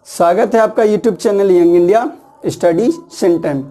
स्वागत है आपका YouTube channel young India study centre.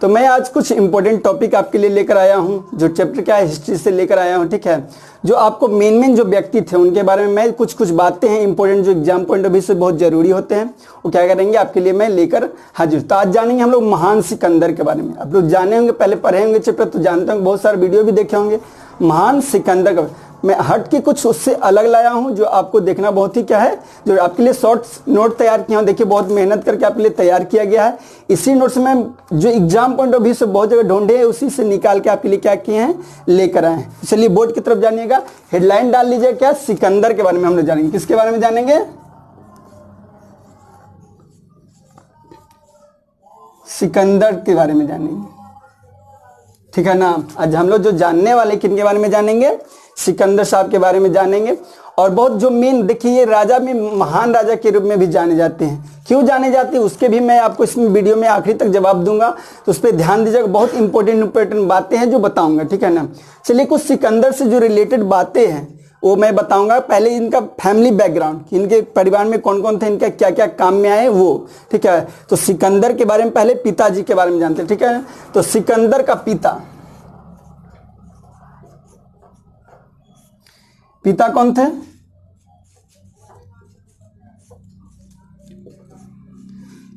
तो मैं आज कुछ इंपॉर्टेंट टॉपिक आपके लिए लेकर आया हूं, जो चैप्टर क्या है हिस्ट्री से लेकर आया हूं। ठीक है, जो आपको मेन जो व्यक्ति थे उनके बारे में मैं कुछ बातें हैं इंपॉर्टेंट, जो एग्जाम पॉइंट ऑफ व्यू से बहुत जरूरी होते हैं, वो क्या करेंगे आपके लिए मैं लेकर हाजिर। तो आज जानेंगे हम लोग महान सिकंदर के बारे में। आप लोग जाने होंगे, पहले पढ़े होंगे चैप्टर तो जानते होंगे, बहुत सारे वीडियो भी देखे होंगे। महान सिकंदर का मैं हट के कुछ उससे अलग लाया हूं, जो आपको देखना बहुत ही क्या है, जो आपके लिए शॉर्ट नोट तैयार किया हूं। देखिए बहुत मेहनत करके आपके लिए तैयार किया गया है। इसी नोट्स में जो एग्जाम पॉइंट ऑफ व्यू से बहुत जगह ढूंढे हैं, उसी से निकाल के आपके लिए क्या किए हैं, लेकर आए हैं। चलिए बोर्ड की तरफ जानिएगा, हेडलाइन डाल लीजिए, क्या सिकंदर के बारे में हम लोग जानेंगे। किसके बारे में जानेंगे? सिकंदर के बारे में जानेंगे, ठीक है ना। आज हम लोग जो जानने वाले किनके बारे में जानेंगे, सिकंदर साहब के बारे में जानेंगे। और बहुत जो मेन देखिए, ये राजा में महान राजा के रूप में भी जाने जाते हैं। क्यों जाने जाते हैं उसके भी मैं आपको इस वीडियो में आखिरी तक जवाब दूंगा, तो उस पर ध्यान दीजिएगा। बहुत इंपॉर्टेंट बातें हैं जो बताऊंगा, ठीक है ना। चलिए कुछ सिकंदर से जो रिलेटेड बातें हैं वो मैं बताऊंगा। पहले इनका फैमिली बैकग्राउंड, इनके परिवार में कौन कौन थे, इनका क्या क्या काम में आए वो, ठीक है। तो सिकंदर के बारे में पहले पिताजी के बारे में जानते हैं, ठीक है। तो सिकंदर का पिता कौन थे?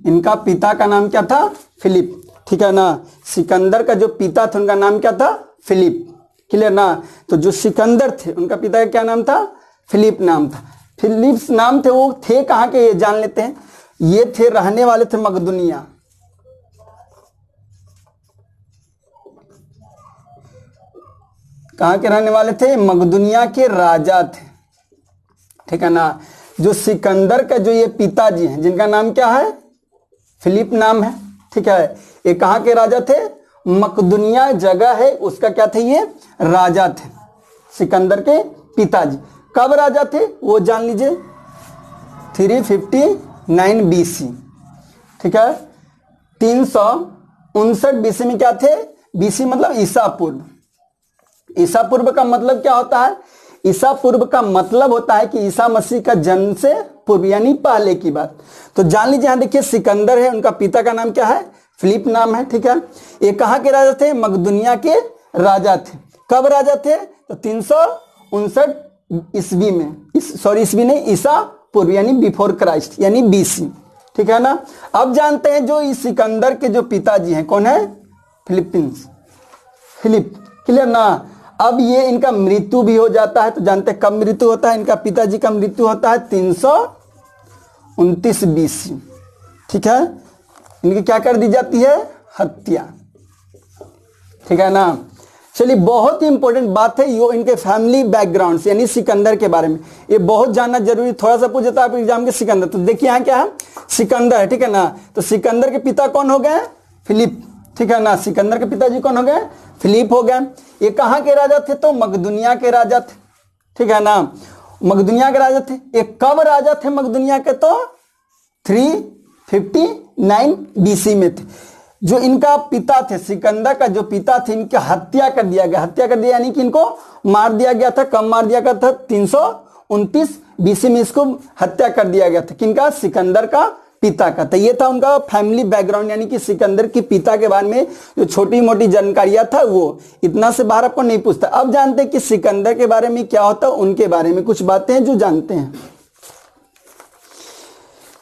इनका पिता का नाम क्या था? फिलिप, ठीक है ना। सिकंदर का जो पिता थे उनका नाम क्या था? फिलिप, क्लियर ना। तो जो सिकंदर थे उनका पिता का क्या नाम था? फिलिप नाम था। फिलिप्स नाम थे, वो थे कहाँ के ये जान लेते हैं। ये थे, रहने वाले थे मकदुनिया। कहाँ के रहने वाले थे? मकदुनिया के राजा थे, ठीक है ना। जो सिकंदर का जो ये पिताजी हैं, जिनका नाम क्या है? फिलिप नाम है, ठीक है। ये कहाँ के राजा थे? मकदुनिया जगह है, उसका क्या थे? ये राजा थे, सिकंदर के पिताजी। कब राजा थे वो जान लीजिए, 359 BC, ठीक है। 359 BC में क्या थे? BC मतलब ईसा पूर्व। ईसा पूर्व का मतलब क्या होता है? ईसा पूर्व का मतलब होता है कि ईसा मसीह का जन्म से पूर्व, यानी पहले की बात। तो जान लीजिए, यहां देखिए सिकंदर है, उनका पिता का नाम क्या है? फिलिप नाम है, ठीक है। ये कहां के राजा थे? मकदुनिया के राजा थे। कब राजा थे? तो 359 ईस्वी में, ईस्वी नहीं, ईसा पूर्व यानी बिफोर क्राइस्ट, यानी BC, ठीक है ना। अब जानते हैं जो इस सिकंदर के जो पिताजी हैं कौन है? फिलिप, क्लियर ना। अब ये इनका मृत्यु भी हो जाता है, तो जानते हैं कब मृत्यु होता है? इनका पिताजी का मृत्यु होता है 329 BC, ठीक है। इनकी क्या कर दी जाती है? हत्या, ठीक है ना। चलिए बहुत ही इंपॉर्टेंट बात है यो, इनके फैमिली बैकग्राउंड से, यानी सिकंदर के बारे में ये बहुत जानना जरूरी। थोड़ा सा पूछ जाता है आप एग्जाम के, सिकंदर, तो देखिए यहाँ क्या है? सिकंदर है, ठीक है ना। तो सिकंदर के पिता कौन हो गए? फिलिप, ठीक है ना। सिकंदर के पिताजी कौन हो गए? फिलिप हो गए। ये कहाँ के राजा थे? तो मकदुनिया के राजा थे, ठीक है ना। मकदुनिया के राजा थे। ये कब राजा थे मकदुनिया के? तो 359 BC में थे। जो इनका पिता थे, सिकंदर का जो पिता थे, इनकी हत्या कर दिया गया। हत्या कर दिया यानी कि इनको मार दिया गया था। कब मार दिया गया था? 329 BC में इसको हत्या कर दिया गया था। किनका? सिकंदर का पिता का। तो ये था उनका फैमिली बैकग्राउंड, यानी कि सिकंदर के पिता के बारे में जो छोटी मोटी जानकारियां था, वो इतना से बाहर आपको नहीं पूछता। अब जानते हैं कि सिकंदर के बारे में क्या होता है, उनके बारे में कुछ बातें हैं जो जानते हैं।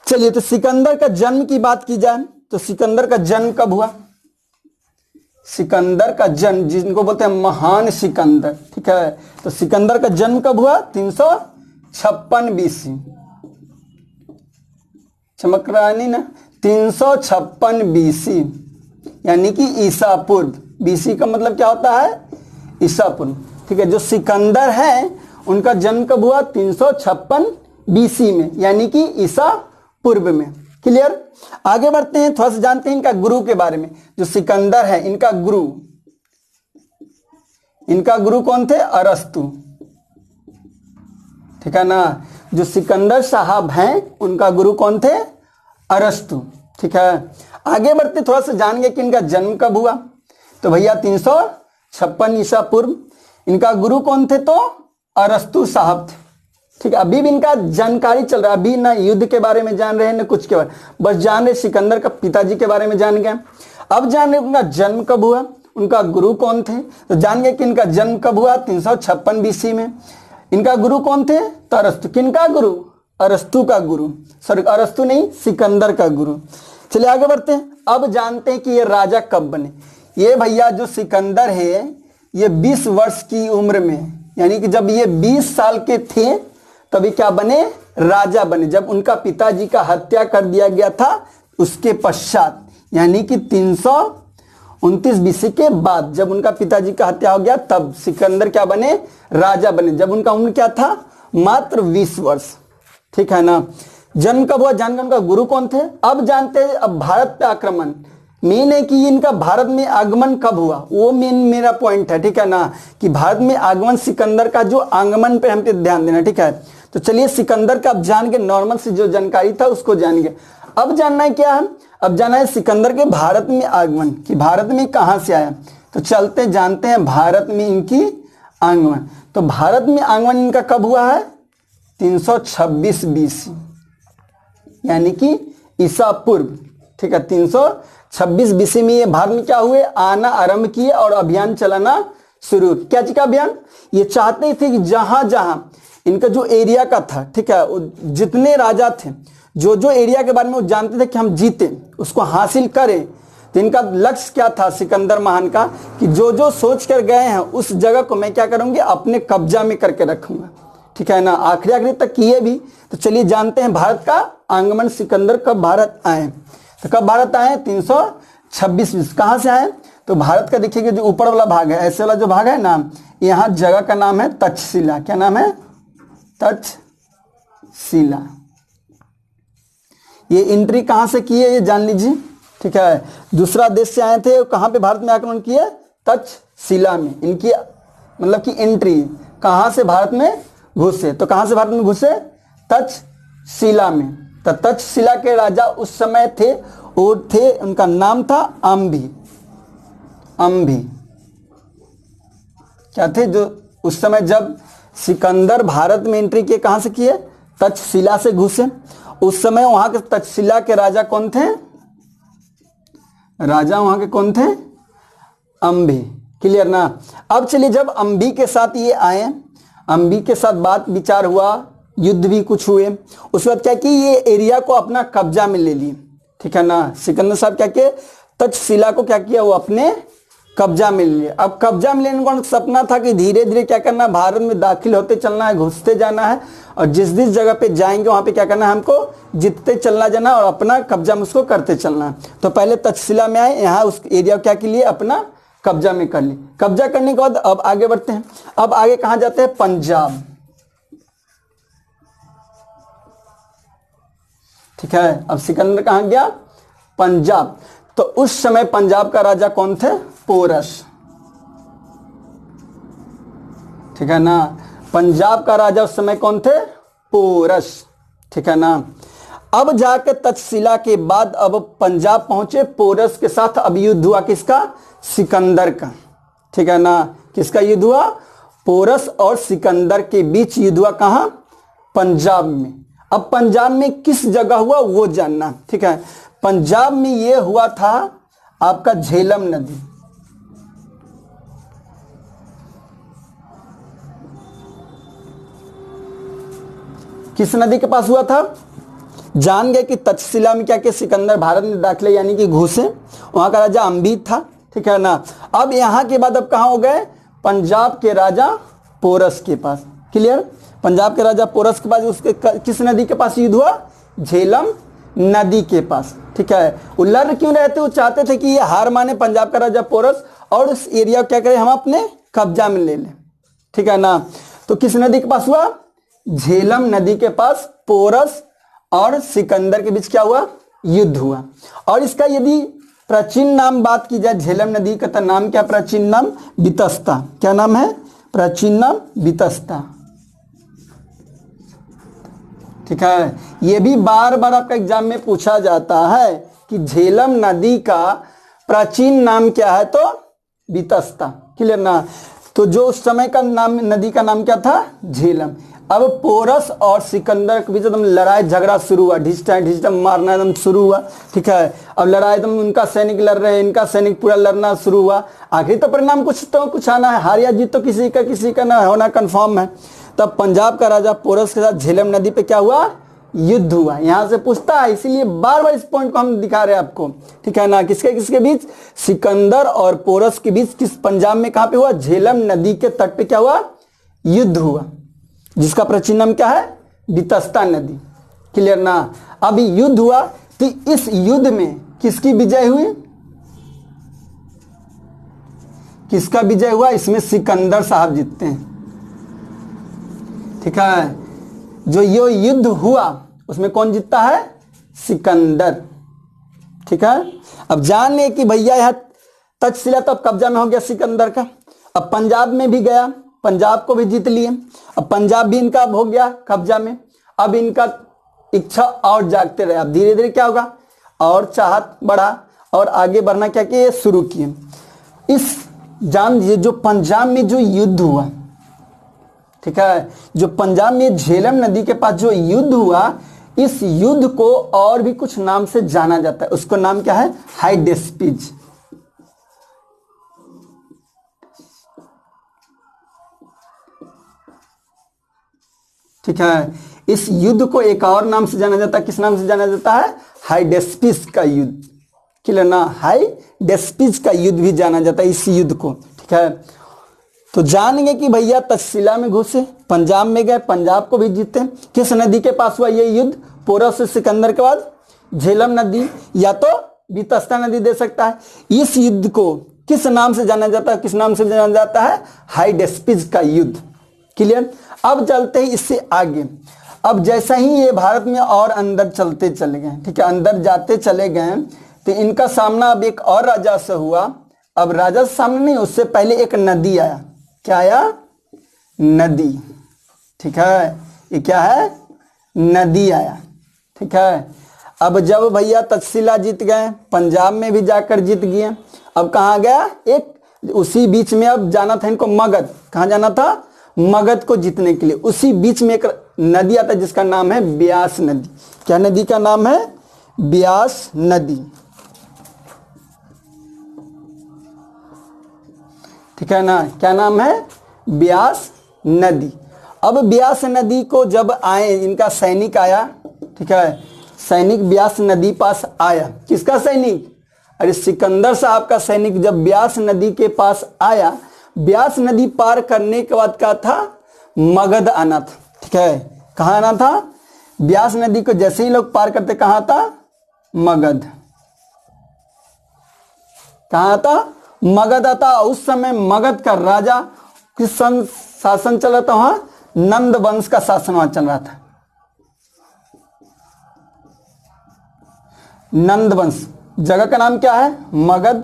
चलिए, तो सिकंदर का जन्म की बात की जाए तो सिकंदर का जन्म कब हुआ? सिकंदर का जन्म, जिनको बोलते हैं महान सिकंदर, ठीक है। तो सिकंदर का जन्म कब हुआ? 356 BC। चमक रहा है नहीं ना? 356 BC यानी कि ईसा पूर्व। BC का मतलब क्या होता है? ईसा पूर्व, ठीक है। जो सिकंदर है उनका जन्म कब हुआ? 356 BC में, यानी कि ईसा पूर्व में, क्लियर। आगे बढ़ते हैं, थोड़ा सा जानते हैं इनका गुरु के बारे में। जो सिकंदर है, इनका गुरु कौन थे? अरस्तु, ठीक है ना। जो सिकंदर साहब हैं उनका गुरु कौन थे? अरस्तु, ठीक है। आगे बढ़ते थोड़ा सा जानेंगे कि इनका जन्म कब हुआ। तो भैया 356 ईसा पूर्व। इनका गुरु कौन थे? तो अरस्तु साहब थे, ठीक है, अभी भी इनका जानकारी चल रहा है, अभी ना युद्ध के बारे में जान रहे हैं ना कुछ के बारे, बस जान रहे सिकंदर का पिताजी के बारे में जान गए। अब जान रहे उनका जन्म कब हुआ, उनका गुरु कौन थे, तो जान गए कि इनका जन्म कब हुआ 356 BC में। इनका गुरु कौन थे, तो अरस्तु। किनका गुरु, अरस्तु का गुरु, सॉरी अरस्तु नहीं, सिकंदर का गुरु। चलिए आगे बढ़ते हैं। अब जानते हैं कि ये राजा कब बने। ये भैया जो सिकंदर है ये 20 वर्ष की उम्र में, यानी कि जब ये 20 साल के थे तभी क्या बने, राजा बने। जब उनका पिताजी का हत्या कर दिया गया था उसके पश्चात, यानी कि 329 BC के बाद जब उनका पिताजी का हत्या हो गया तब सिकंदर क्या बने, राजा बने। जब उनका उम्र क्या था, मात्र 20 वर्ष। ठीक है ना। जन्म कब हुआ जानकर, उनका गुरु कौन थे। अब जानते हैं अब भारत पे आक्रमण, मेन है कि इनका भारत में आगमन कब हुआ, वो मेन मेरा पॉइंट है। ठीक है ना, कि भारत में आगमन सिकंदर का जो आगमन पे हम पे ध्यान देना। ठीक है, तो चलिए सिकंदर का अब जान के, नॉर्मल से जो जानकारी था उसको जान गए। अब जानना है क्या है, अब जानना है सिकंदर के भारत में आगमन, कि भारत में कहाँ से आया। तो चलते जानते हैं भारत में इनकी आगमन। तो भारत में आगमन इनका कब हुआ है, 326 BC, यानी कि ईसा पूर्व। ठीक है, 326 BC में ये भारत में क्या हुए, आना आरंभ किए और अभियान चलाना शुरू। क्या चीज का अभियान, ये चाहते थे कि जहां जहां इनका जो एरिया का था, ठीक है, जितने राजा थे जो जो एरिया के बारे में वो जानते थे कि हम जीते उसको हासिल करें। तो इनका लक्ष्य क्या था सिकंदर महान का, कि जो जो सोच कर गए हैं उस जगह को मैं क्या करूंगी, अपने कब्जा में करके रखूंगा। ठीक है ना, आखिरी आखिरी तक किए भी। तो चलिए जानते हैं भारत का आगमन, सिकंदर कब भारत आए। तो कब भारत आए, 326 BC। कहाँ से आए, तो भारत का देखिएगा जो ऊपर वाला भाग है, ऐसे वाला जो भाग है ना, यहाँ जगह का नाम है तक्षशिला। क्या नाम है, तक्षशिला। ये एंट्री कहाँ से की है ये जान लीजिए। ठीक है, दूसरा देश से आए थे, कहाँ पे भारत में आक्रमण किए, तक्षशिला में। इनकी मतलब कि एंट्री कहाँ से, भारत में घुसे। तो कहाँ से भारत में घुसे, तक्षशिला में। तो तक्षशिला के राजा उस समय थे, वो थे, उनका नाम था अंभी। अंभी क्या थे, जो उस समय जब सिकंदर भारत में एंट्री किए, कहाँ से किए, तक्षशिला से घुसे। उस समय वहां के तक्षशिला के राजा कौन थे, राजा वहां के कौन थे, अंभी। क्लियर ना। अब चलिए जब अंभी के साथ ये आए, अंभी के साथ बात विचार हुआ, युद्ध भी कुछ हुए, उसके बाद क्या कि ये एरिया को अपना कब्जा में ले लिए। ठीक है ना, सिकंदर साहब क्या किए, तक्षशिला को क्या किया, वो अपने कब्जा में ले लिया। अब कब्जा में लेने का सपना था कि धीरे धीरे क्या करना है, भारत में दाखिल होते चलना है, घुसते जाना है, और जिस जिस जगह पे जाएंगे वहां पे क्या करना है, हमको जीतते चलना जाना और अपना कब्जा में उसको करते चलना है। तो पहले तक्षशिला में आए, यहाँ उस एरिया क्या के लिए अपना कब्जा में कर ली। कब्जा करने के बाद अब आगे बढ़ते हैं। अब आगे कहाँ जाते हैं, पंजाब। ठीक है, अब सिकंदर कहाँ गया, पंजाब। तो उस समय पंजाब का राजा कौन थे, पोरस। ठीक है ना, पंजाब का राजा उस समय कौन थे, पोरस। ठीक है ना। अब जाकर तक्षशिला के बाद अब पंजाब पहुंचे, पोरस के साथ अब युद्ध हुआ, किसका, सिकंदर का। ठीक है ना, किसका युद्ध हुआ, पोरस और सिकंदर के बीच युद्ध हुआ। कहां, पंजाब में। अब पंजाब में किस जगह हुआ वो जानना। ठीक है, पंजाब में ये हुआ था आपका झेलम नदी। किस नदी के पास हुआ था, जान गए कि तक्षशिला में क्या कि सिकंदर भारत में दाखिले यानी कि घुसे, वहां का राजा अंभी था। ठीक है ना। अब यहां के बाद अब कहां हो गए, पंजाब के राजा पोरस के पास। क्लियर, पंजाब के राजा पोरस के पास, उसके किस नदी के पास युद्ध हुआ, झेलम नदी के पास। ठीक है, वो लड़ क्यों रहे थे, वो चाहते थे कि ये हार माने पंजाब का राजा पोरस और उस एरिया को क्या करें, हम अपने कब्जा में ले लें। ठीक है ना। तो किस नदी के पास हुआ, झेलम नदी के पास पोरस और सिकंदर के बीच क्या हुआ, युद्ध हुआ। और इसका यदि प्राचीन नाम बात की जाए, झेलम नदी का नाम क्या, प्राचीन नाम वितस्ता। क्या नाम है, प्राचीन नाम वितस्ता। ठीक है, ये भी बार बार आपका एग्जाम में पूछा जाता है कि झेलम नदी का प्राचीन नाम क्या है, तो वितस्ता। क्लियर ना। तो जो उस समय का नाम, नदी का नाम क्या था, झेलम। अब पोरस और सिकंदर के बीच एकदम लड़ाई झगड़ा शुरू हुआ, ढिस्टा मारना एकदम शुरू हुआ, ठीक है। अब लड़ाई एकदम, उनका सैनिक लड़ रहे हैं, इनका सैनिक पूरा लड़ना शुरू हुआ। आखिर तो परिणाम कुछ आना है, हार या जीत तो किसी का ना होना कंफर्म है। तब पंजाब का राजा पोरस के साथ झेलम नदी पे क्या हुआ, युद्ध हुआ। यहां से पूछता है, इसीलिए बार बार इस पॉइंट को हम दिखा रहे हैं आपको, ठीक है ना। किसके बीच, सिकंदर और पोरस के बीच, किस पंजाब में कहां पे हुआ, झेलम नदी के तट पे क्या हुआ, युद्ध हुआ, जिसका प्राचीन नाम क्या है, वितस्ता नदी। क्लियर ना। अब युद्ध हुआ तो इस युद्ध में किसकी विजय हुई, किसका विजय हुआ, इसमें सिकंदर साहब जीतते हैं, ठीक है। जो ये युद्ध हुआ उसमें कौन जीतता है, सिकंदर, ठीक है। अब जान ले कि भैया यह तक्षशिला तो अब कब्जा में हो गया सिकंदर का। अब पंजाब में भी गया, पंजाब को भी जीत लिए। अब पंजाब भी इनका हो गया कब्जा में। अब इनका इच्छा और जागते रहे। अब धीरे धीरे क्या होगा, और चाहत बढ़ा और आगे बढ़ना क्या किए, शुरू किए। इस जान दीजिए जो पंजाब में जो युद्ध हुआ, ठीक है, जो पंजाब में झेलम नदी के पास जो युद्ध हुआ, इस युद्ध को और भी कुछ नाम से जाना जाता है। उसका नाम क्या है, हाइडेस्पिज, ठीक है। इस युद्ध को एक और नाम से जाना जाता है, किस नाम से जाना जाता है, हाइडेस्पिज का युद्ध। क्लियर ना, हाइडेस्पिज का युद्ध भी जाना जाता है इस युद्ध को, ठीक है। तो जानेंगे कि भैया तक्षशिला में घुसे, पंजाब में गए, पंजाब को भी जीते। किस नदी के पास हुआ ये युद्ध, पोरस से सिकंदर के बाद झेलम नदी या तो वितस्ता नदी दे सकता है। इस युद्ध को किस नाम से जाना जाता है, किस नाम से जाना जाता है, हाइडेस्पिज का युद्ध। क्लियर। अब चलते ही इससे आगे। अब जैसा ही ये भारत में और अंदर चलते चले गए, ठीक है, अंदर जाते चले गए, तो इनका सामना अब एक और राजा से हुआ। अब राजा से सामने नहीं, उससे पहले एक नदी आया। क्या आया, नदी, ठीक है। ये क्या है, नदी आया, ठीक है। अब जब भैया तक्षशिला जीत गए, पंजाब में भी जाकर जीत गए, अब कहाँ गया, एक उसी बीच में अब जाना था इनको मगध। कहाँ जाना था, मगध को जीतने के लिए। उसी बीच में एक नदी आता है जिसका नाम है ब्यास नदी। क्या नदी का नाम है, ब्यास नदी, ठीक है ना। क्या नाम है, ब्यास नदी। अब ब्यास नदी को जब आए, इनका सैनिक आया, ठीक है, सैनिक ब्यास नदी पास आया। किसका सैनिक, अरे सिकंदर साहब का सैनिक जब ब्यास नदी के पास आया, ब्यास नदी पार करने के बाद क्या था, मगध आना था, ठीक है। कहाँ आना था, ब्यास नदी को जैसे ही लोग पार करते कहाँ था, मगध। कहाँ था, मगध आता। उस समय मगध का राजा किस शासन चल रहा था, वहां नंद वंश का शासन वहां चल रहा था। नंद वंश, जगह का नाम क्या है, मगध।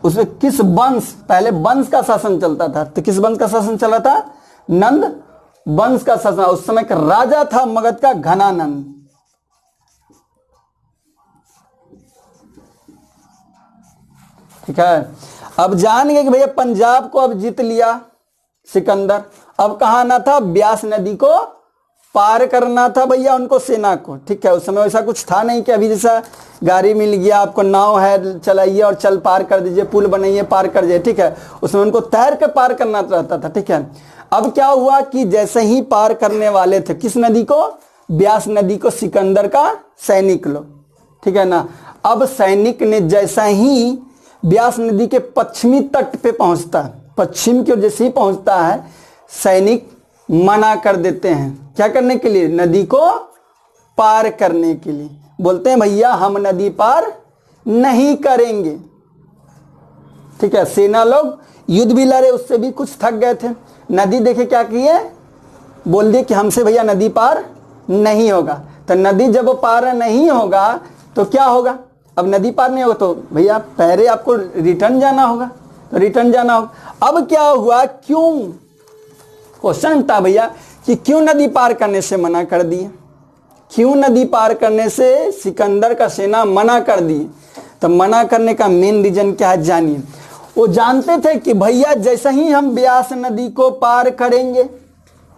उसमें किस वंश, पहले वंश का शासन चलता था, तो किस वंश का शासन चल रहा था, नंद वंश का शासन। उस समय का राजा था मगध का घनानंद, ठीक है। अब जान गए कि भैया पंजाब को अब जीत लिया सिकंदर। अब कहाँ आना था, ब्यास नदी को पार करना था भैया उनको, सेना को, ठीक है। उस समय ऐसा कुछ था नहीं कि अभी जैसा गाड़ी मिल गया आपको, नाव है चलाइए और चल पार कर दीजिए, पुल बनाइए पार कर जाइए, ठीक है। उसमें उनको तैर के पार करना रहता था, ठीक है। अब क्या हुआ कि जैसे ही पार करने वाले थे, किस नदी को, ब्यास नदी को, सिकंदर का सैनिक लोग, ठीक है ना। अब सैनिक ने जैसा ही ब्यास नदी के पश्चिमी तट पे पहुंचता है, पश्चिम की ओर जैसे ही पहुंचता है, सैनिक मना कर देते हैं, क्या करने के लिए, नदी को पार करने के लिए। बोलते हैं भैया हम नदी पार नहीं करेंगे, ठीक है। सेना लोग युद्ध भी लड़े, उससे भी कुछ थक गए थे। नदी देखे क्या किए, बोल दिए कि हमसे भैया नदी पार नहीं होगा। तो नदी जब पार नहीं होगा तो क्या होगा, अब नदी पार नहीं होगा तो भैया पहले आपको रिटर्न जाना होगा, तो रिटर्न जाना होगा। अब क्या हुआ, क्यों, क्वेश्चन था भैया कि क्यों नदी पार करने से मना कर दिए, क्यों नदी पार करने से सिकंदर का सेना मना कर दिए। तो मना करने का मेन रीजन क्या है, जानिए। वो जानते थे कि भैया जैसे ही हम ब्यास नदी को पार करेंगे,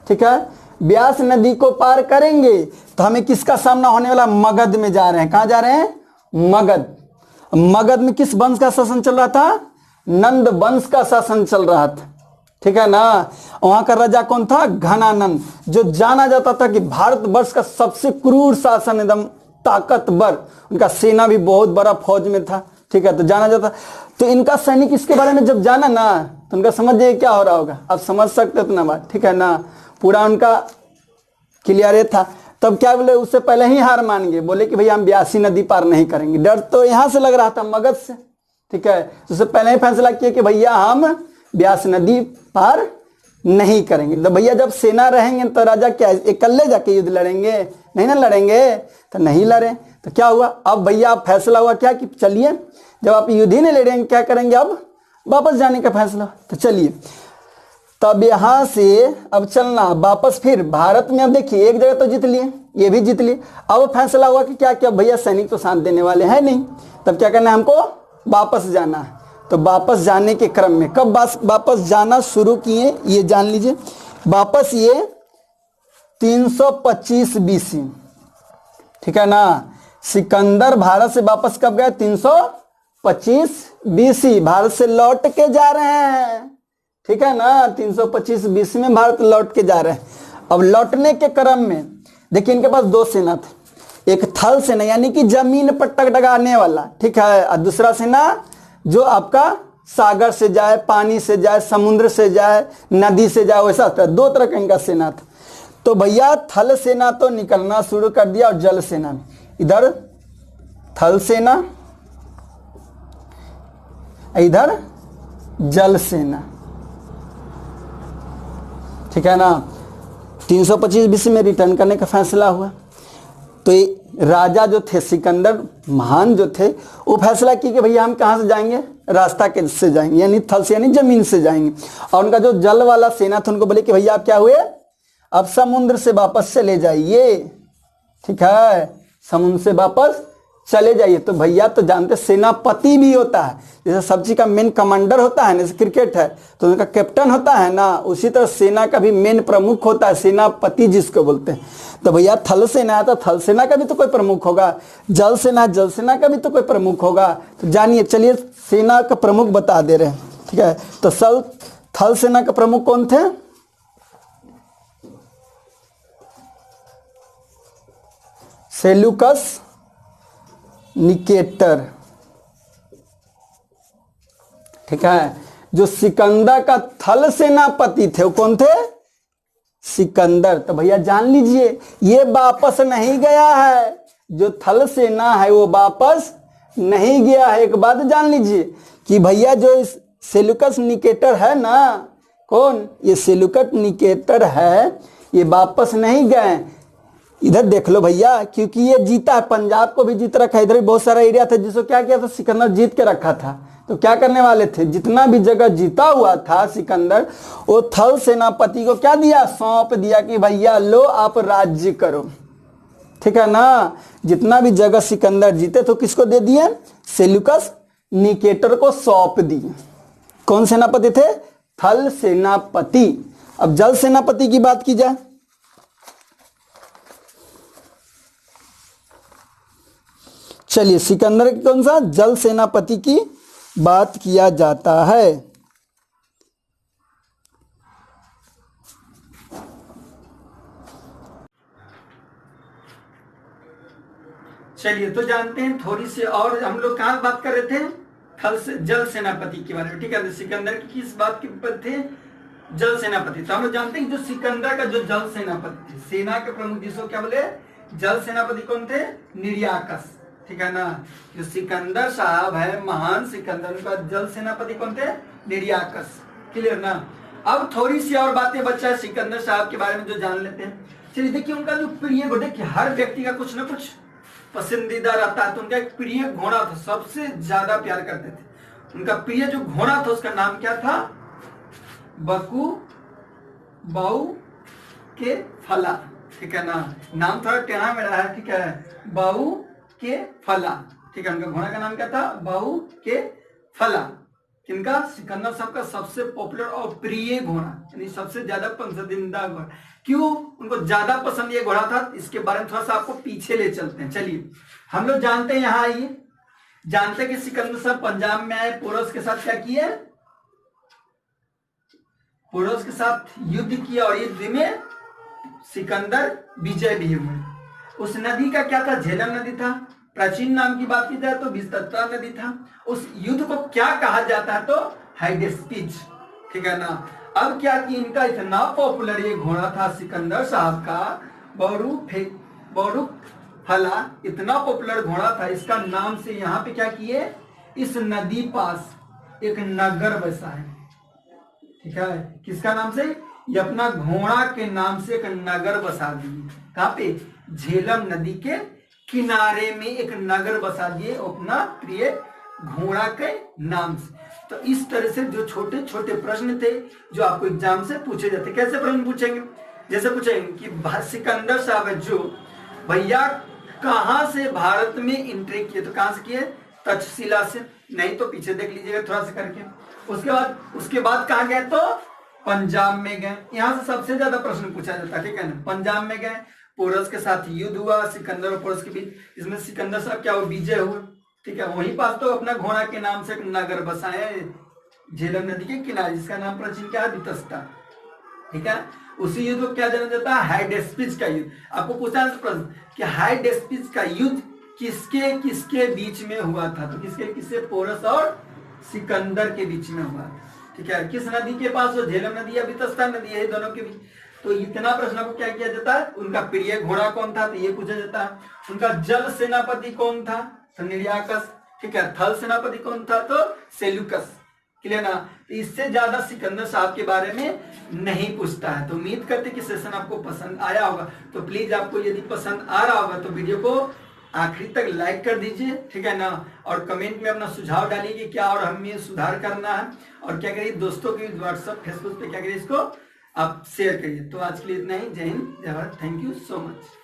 ठीक है, ब्यास नदी को पार करेंगे तो हमें किसका सामना होने वाला, मगध में जा रहे हैं। कहां जा रहे हैं, मगध। मगध में किस वंश का शासन चल रहा था, नंद वंश का शासन चल रहा था, ठीक है ना। वहां का राजा कौन था, घनानंद, जो जाना जाता था कि भारतवर्ष का सबसे क्रूर शासन, एकदम ताकतवर। उनका सेना भी बहुत बड़ा फौज में था, ठीक है, तो जाना जाता। तो इनका सैनिक इसके बारे में जब जाना ना, तो उनका समझ जाइए क्या हो रहा होगा, आप समझ सकते हो इतना बात, ठीक है ना। पूरा उनका क्लियर था। तब क्या बोले, उससे पहले ही हार मान गए, बोले कि भैया हम ब्यासी नदी पार नहीं करेंगे। डर तो यहां से लग रहा था, मगध से, ठीक है। उससे पहले ही फैसला किया कि भैया हम ब्यास नदी पार नहीं करेंगे। तो भैया जब सेना रहेंगे तो राजा क्या इकल्ले जाके युद्ध लड़ेंगे, नहीं ना लड़ेंगे, तो नहीं लड़े। तो क्या हुआ, अब भैया फैसला हुआ क्या कि चलिए, जब आप युद्ध ही नहीं लड़ेंगे क्या करेंगे, अब वापस जाने का फैसला। तो चलिए, तब यहां से अब चलना वापस फिर भारत में। अब देखिए एक जगह तो जीत लिए, ये भी जीत लिए। अब फैसला हुआ कि क्या क्या भैया सैनिक तो साथ देने वाले हैं नहीं, तब क्या करना है, हमको वापस जाना है। तो वापस जाने के क्रम में कब वापस जाना शुरू किए, ये जान लीजिए। वापस ये 325 BC, ठीक है ना। सिकंदर भारत से वापस कब गए, 325 BC, भारत से लौट के जा रहे हैं, ठीक है ना। 325 BC में भारत लौट के जा रहे हैं। अब लौटने के क्रम में देखिए इनके पास दो सेना थे, एक थल सेना यानी कि जमीन पर टकटकाने वाला, ठीक है, और दूसरा सेना जो आपका सागर से जाए, पानी से जाए, समुद्र से जाए, नदी से जाए, वैसा था। दो तरह का इनका सेना था। तो भैया थल सेना तो निकलना शुरू कर दिया, और जल सेना में इधर थल सेना, इधर जल सेना, ठीक है ना। 325 BC में रिटर्न करने का फैसला हुआ। तो राजा जो थे सिकंदर महान जो थे, वो फैसला किए कि भैया हम कहाँ से जाएंगे, रास्ता के से जाएंगे, यानी थल से यानी जमीन से जाएंगे। और उनका जो जल वाला सेना था उनको बोले कि भैया आप क्या हुए, अब समुद्र से वापस चले जाइए, ठीक है, समुद्र से वापस चले जाइए। तो भैया तो जानते सेनापति भी होता है, जैसे सब चीज का मेन कमांडर होता है, जैसे क्रिकेट है तो उनका कैप्टन होता है ना, उसी तरह सेना का भी मेन प्रमुख होता है, सेनापति जिसको बोलते हैं। तो भैया थल सेना है तो थल सेना का भी तो कोई प्रमुख होगा, जल सेना जल सेना का भी तो कोई प्रमुख होगा। तो जानिए, चलिए सेना का प्रमुख बता दे रहे हैं, ठीक है। तो थल सेना का प्रमुख कौन थे, सेल्यूकस निकेटर, ठीक है। जो सिकंदर का थल सेनापति थे वो कौन थे, सिकंदर। तो भैया जान लीजिए ये वापस नहीं गया है, जो थल सेना है वो वापस नहीं गया है। एक बात जान लीजिए कि भैया जो सेल्यूकस निकेटर है ना, कौन, ये सेल्यूकस निकेटर है, ये वापस नहीं गए। इधर देख लो भैया, क्योंकि ये जीता है, पंजाब को भी जीत रखा है, इधर भी बहुत सारा एरिया था जिसको क्या किया था, सिकंदर जीत के रखा था। तो क्या करने वाले थे, जितना भी जगह जीता हुआ था सिकंदर, वो थल सेनापति को क्या दिया, सौंप दिया कि भैया लो आप राज्य करो, ठीक है ना। जितना भी जगह सिकंदर जीते तो किसको दे दिए, सेल्यूकस निकेटर को सौंप दिए। कौन सेनापति थे, थल सेनापति। अब जल सेनापति की बात की जाए, चलिए सिकंदर की कौन सा, जल सेनापति की बात किया जाता है। चलिए तो जानते हैं थोड़ी सी, और हम लोग कहाँ बात कर रहे थे, थल से जल सेनापति के बारे में, ठीक है। सिकंदर की किस बात के ऊपर थे, जल सेनापति। तो हम लोग जानते हैं जो सिकंदर का जो जल सेनापति थे, सेना के प्रमुख जिसको क्या बोले, जल सेनापति कौन थे, निर्याकस, ठीक है ना। जो सिकंदर साहब है, महान सिकंदर, उनका जल सेनापति कौन थे, निर्याकस, क्लियर ना। अब थोड़ी सी और बातें बच्चा है सिकंदर साहब के बारे में जो जान लेते हैं। चलिए देखिए उनका जो प्रिय, देखिए हर व्यक्ति का कुछ ना कुछ पसंदीदा रहता है। तो उनका एक प्रिय घोड़ा था, सबसे ज्यादा प्यार करते थे। उनका प्रिय जो घोड़ा था उसका नाम क्या था, बकू बाऊ के फला, ठीक है ना। नाम थोड़ा टेढ़ा मेढ़ा है, ठीक है, बाऊ के फला, ठीक है। उनका घोड़ा का नाम क्या था, बाऊ के फला, किनका? सिकंदर साहब का सबसे पॉपुलर और प्रिय घोड़ा, यानी सबसे ज्यादा पसंदीदा घोड़ा। क्यों उनको ज्यादा पसंद ये घोड़ा था, इसके बारे में थोड़ा सा आपको पीछे ले चलते हैं। चलिए हम लोग जानते हैं, यहाँ आइए, जानते हैं कि सिकंदर साहब पंजाब में आए, पोरस के साथ क्या किए? पोरस के साथ युद्ध किया और युद्ध में सिकंदर विजय भी हुए। उस नदी का क्या था? झेलम नदी था। प्राचीन नाम की बात की जाए तो विस्तृता नदी था। उस युद्ध को क्या कहा जाता है? तो हाइडेस्पिच, ठीक है ना। अब क्या कि इनका इतना पॉपुलर ये घोड़ा था सिकंदर साहब का, बौरू फला, इतना पॉपुलर घोड़ा था, इसका नाम से यहाँ पे क्या किए? इस नदी पास एक नगर बसा है, ठीक है। किसका नाम से? ये अपना घोड़ा के नाम से एक नगर बसा दिए। कहाँ पे? झेलम नदी के किनारे में एक नगर बसा दिए अपना प्रिय घोड़ा के नाम से। तो इस तरह से जो छोटे छोटे प्रश्न थे जो आपको एग्जाम से पूछे जाते। कैसे प्रश्न पूछेंगे? जैसे पूछेंगे कि सिकंदर साहब जो भैया कहां से भारत में एंट्री किए, तो कहां से किए? तक्षशिला से, नहीं तो पीछे देख लीजिएगा थोड़ा सा करके। उसके बाद कहां गए? तो पंजाब में गए। यहां से सबसे ज्यादा प्रश्न पूछा जाता है, ठीक है ना। पंजाब में गए, पोरस के साथ युद्ध हुआ सिकंदर और पोरस के बीच, इसमें सिकंदर साहब क्या हुआ? विजय हुए, ठीक है। वहीं पास तो अपना घोड़ा के नाम से एक नगर बसाए झेलम नदी के किनारे, जिसका नाम प्राचीन क्या है? वितस्ता, ठीक है। उसी युद्ध को क्या जाना जाता है? हाइडेस्पिच का युद्ध। आपको पूछा है प्रश्न कि हाइडेस्पिच का युद्ध किसके किसके बीच में हुआ था? तो किसके? पोरस और सिकंदर के बीच में हुआ था, ठीक है। किस नदी के पास? वो झेलम नदी या वितस्ता नदी है, दोनों के बीच। तो इतना प्रश्न को क्या किया जाता है? उनका प्रिय घोड़ा कौन था? तो ये पूछा जाता है। उनका जल सेनापति कौन था? तो निर्याकस, ठीक है। थल सेनापति कौन था? तो सेल्यूकस, क्लियर ना। तो इससे ज्यादा सिकंदर साहब के बारे में नहीं पूछता है। तो उम्मीद करते कि सेशन आपको पसंद आया होगा। तो प्लीज आपको यदि पसंद आ रहा होगा तो वीडियो को आखिरी तक लाइक कर दीजिए, ठीक है ना। और कमेंट में अपना सुझाव डालिए कि क्या और हमें सुधार करना है, और क्या करिए दोस्तों के व्हाट्सएप फेसबुक पे क्या करिए, इसको आप शेयर करिए। तो आज के लिए इतना ही। जय हिंद, जय Bharat, thank you so much.